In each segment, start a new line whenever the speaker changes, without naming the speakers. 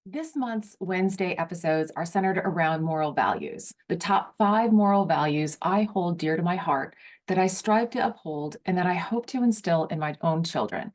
This month's Wednesday episodes are centered around moral values, the top 5 moral values I hold dear to my heart, that I strive to uphold, and that I hope to instill in my own children.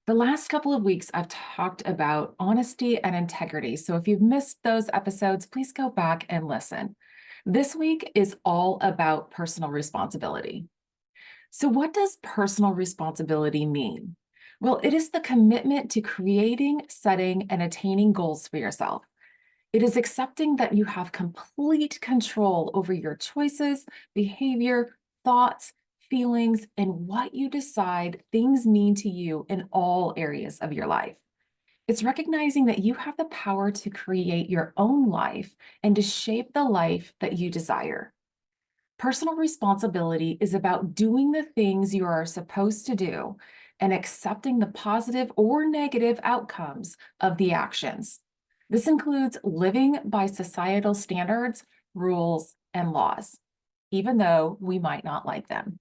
The last couple of weeks, I've talked about honesty and integrity. So if you've missed those episodes, please go back and listen. This week is all about personal responsibility. So, what does personal responsibility mean? Well, it is the commitment to creating, setting, and attaining goals for yourself. It is accepting that you have complete control over your choices, behavior, thoughts, feelings, and what you decide things mean to you in all areas of your life. It's recognizing that you have the power to create your own life and to shape the life that you desire. Personal responsibility is about doing the things you are supposed to do and accepting the positive or negative outcomes of the actions. This includes living by societal standards, rules, and laws, even though we might not like them.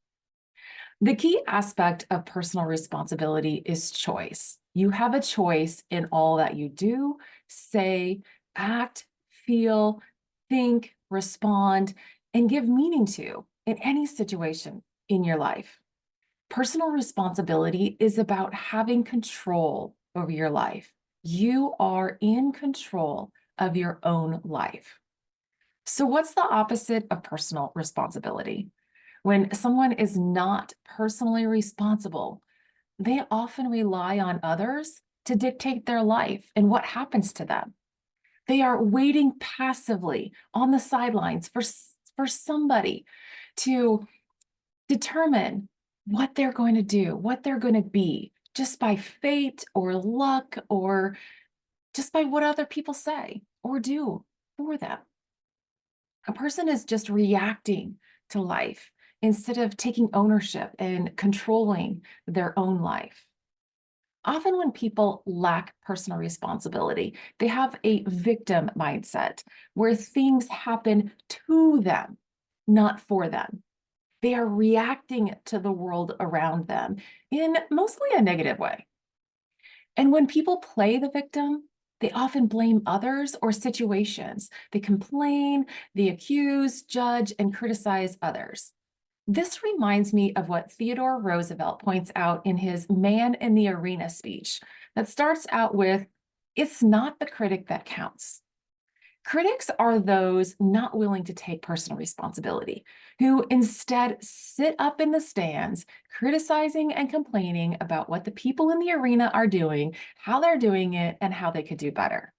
The key aspect of personal responsibility is choice. You have a choice in all that you do, say, act, feel, think, respond, and give meaning to in any situation in your life. Personal responsibility is about having control over your life. You are in control of your own life. So, what's the opposite of personal responsibility? When someone is not personally responsible, they often rely on others to dictate their life and what happens to them. They are waiting passively on the sidelines for somebody to determine what they're going to do, what they're going to be, just by fate or luck or just by what other people say or do for them. A person is just reacting to life instead of taking ownership and controlling their own life. Often, when people lack personal responsibility, they have a victim mindset where things happen to them, not for them. They are reacting to the world around them in mostly a negative way. And when people play the victim, they often blame others or situations. They complain, they accuse, judge, and criticize others. This reminds me of what Theodore Roosevelt points out in his Man in the Arena speech that starts out with, "It's not the critic that counts." Critics are those not willing to take personal responsibility, who instead sit up in the stands, criticizing and complaining about what the people in the arena are doing, how they're doing it, and how they could do better.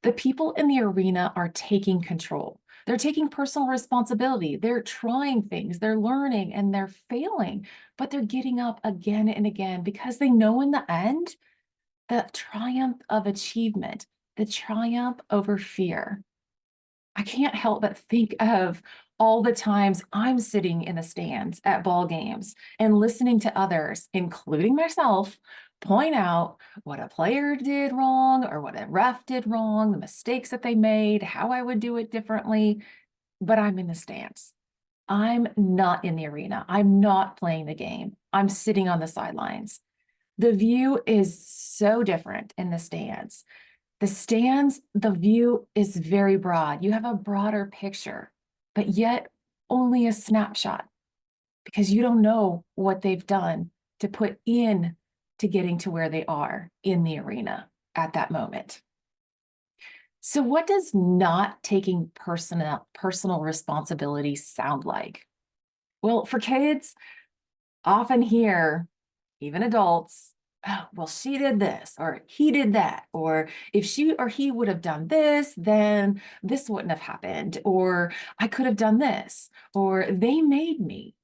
The people in the arena are taking control. They're taking personal responsibility. They're trying things, they're learning, and they're failing, but they're getting up again and again because they know in the end the triumph of achievement, the triumph over fear. I can't help but think of all the times I'm sitting in the stands at ball games and listening to others, including myself, point out what a player did wrong or what a ref did wrong, the mistakes that they made, how I would do it differently. But I'm in the stands. I'm not in the arena. I'm not playing the game. I'm sitting on the sidelines. The view is so different in the stands. The stands, the view is very broad. You have a broader picture, but yet only a snapshot because you don't know what they've done to put in to getting to where they are in the arena at that moment. So, what does not taking personal responsibility sound like? Well, for kids, often hear, even adults, "Oh, well, she did this, or he did that, or if she or he would have done this, then this wouldn't have happened, or I could have done this, or they made me."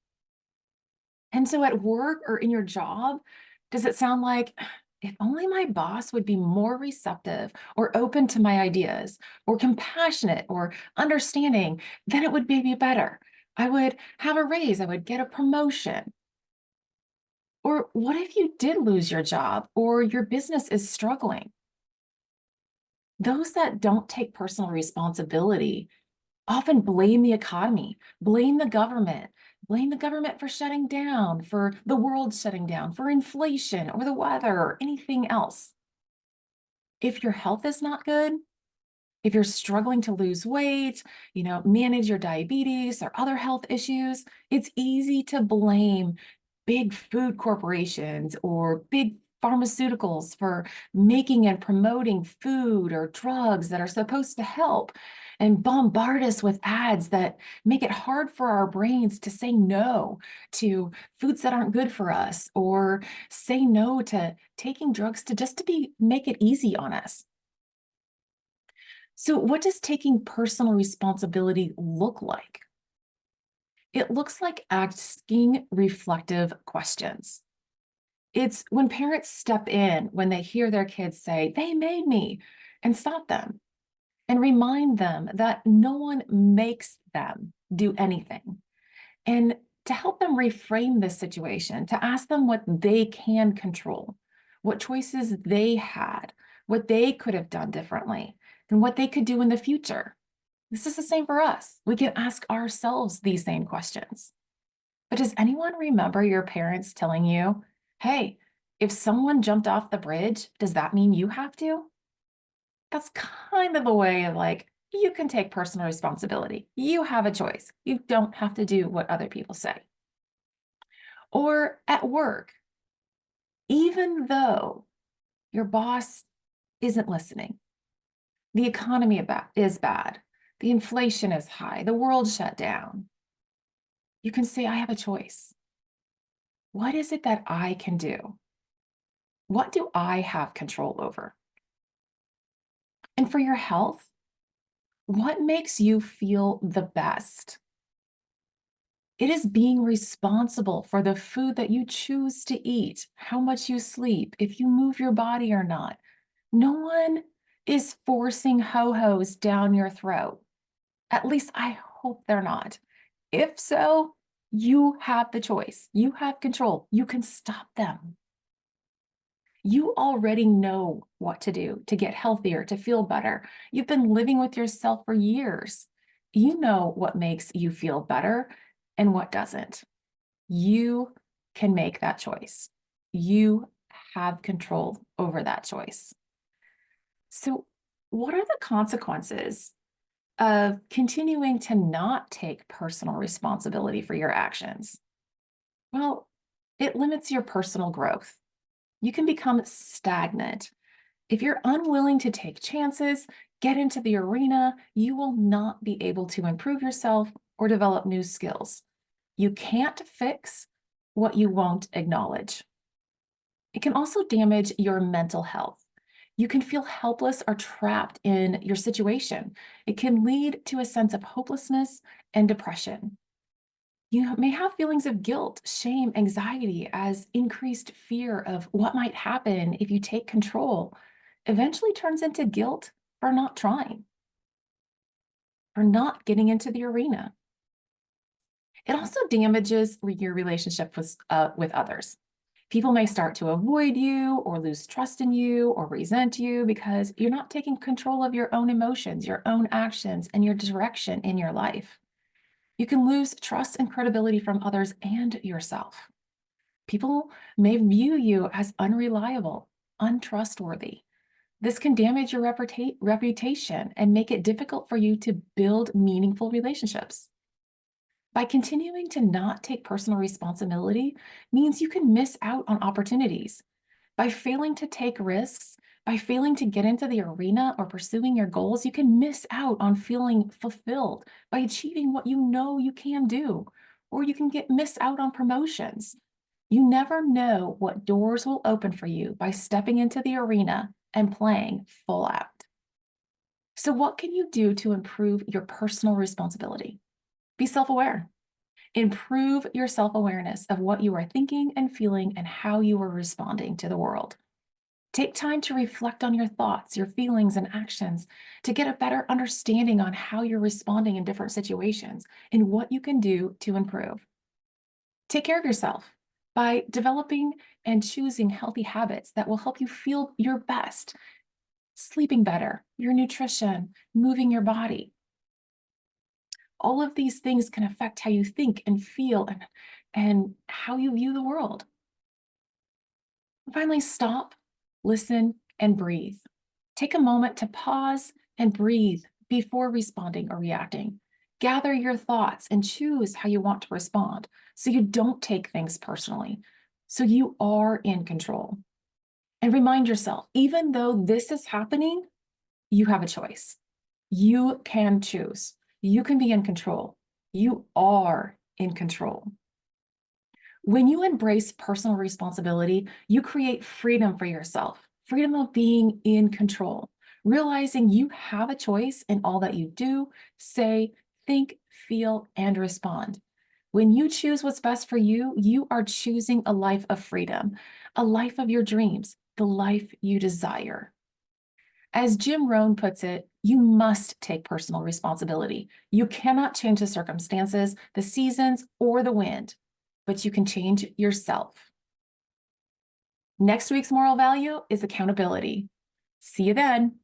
And so at work or in your job, does it sound like, "If only my boss would be more receptive or open to my ideas or compassionate or understanding, then it would be better. I would have a raise, I would get a promotion." Or what if you did lose your job or your business is struggling? Those that don't take personal responsibility often blame the economy, blame the government for shutting down, for the world shutting down, for inflation or the weather or anything else. If your health is not good, if you're struggling to lose weight, manage your diabetes or other health issues, it's easy to blame big food corporations or big pharmaceuticals for making and promoting food or drugs that are supposed to help and bombard us with ads that make it hard for our brains to say no to foods that aren't good for us or say no to taking drugs to just to be make it easy on us. So, what does taking personal responsibility look like? It looks like asking reflective questions. It's when parents step in when they hear their kids say, "They made me," and stop them and remind them that no one makes them do anything. And to help them reframe this situation, to ask them what they can control, what choices they had, what they could have done differently, and what they could do in the future. This is the same for us. We can ask ourselves these same questions. But does anyone remember your parents telling you, hey, if someone jumped off the bridge, does that mean you have to? That's kind of a way of like, you can take personal responsibility. You have a choice. You don't have to do what other people say. Or at work, even though your boss isn't listening, the economy is bad, the inflation is high, the world shut down, you can say, I have a choice. What is it that I can do? What do I have control over? And for your health, what makes you feel the best? It is being responsible for the food that you choose to eat, how much you sleep, if you move your body or not. No one is forcing ho-hos down your throat. At least I hope they're not. If so, you have the choice. You have control. You can stop them. You already know what to do to get healthier, to feel better. You've been living with yourself for years. You know what makes you feel better and what doesn't. You can make that choice. You have control over that choice. So, what are the consequences of continuing to not take personal responsibility for your actions? Well, it limits your personal growth. You can become stagnant. If you're unwilling to take chances, get into the arena, you will not be able to improve yourself or develop new skills. You can't fix what you won't acknowledge. It can also damage your mental health. You can feel helpless or trapped in your situation. It can lead to a sense of hopelessness and depression. You may have feelings of guilt, shame, anxiety as increased fear of what might happen if you take control eventually turns into guilt for not trying, for not getting into the arena. It also damages your relationship with others. People may start to avoid you or lose trust in you or resent you because you're not taking control of your own emotions, your own actions, and your direction in your life. You can lose trust and credibility from others and yourself. People may view you as unreliable, untrustworthy. This can damage your reputation and make it difficult for you to build meaningful relationships. By continuing to not take personal responsibility means you can miss out on opportunities. By failing to take risks, by failing to get into the arena or pursuing your goals, you can miss out on feeling fulfilled by achieving what you know you can do, or you can miss out on promotions. You never know what doors will open for you by stepping into the arena and playing full out. So, what can you do to improve your personal responsibility? Be self aware. Improve your self awareness of what you are thinking and feeling and how you are responding to the world. Take time to reflect on your thoughts, your feelings, and actions to get a better understanding on how you're responding in different situations and what you can do to improve. Take care of yourself by developing and choosing healthy habits that will help you feel your best, sleeping better, your nutrition, moving your body. All of these things can affect how you think and feel and how you view the world. Finally, stop, listen, and breathe. Take a moment to pause and breathe before responding or reacting. Gather your thoughts and choose how you want to respond so you don't take things personally, so you are in control. And remind yourself, even though this is happening, you have a choice. You can choose. You can be in control. You are in control. When you embrace personal responsibility, you create freedom for yourself, freedom of being in control, realizing you have a choice in all that you do, say, think, feel, and respond. When you choose what's best for you, you are choosing a life of freedom, a life of your dreams, the life you desire. As Jim Rohn puts it, you must take personal responsibility. You cannot change the circumstances, the seasons, or the wind, but you can change yourself. Next week's moral value is accountability. See you then.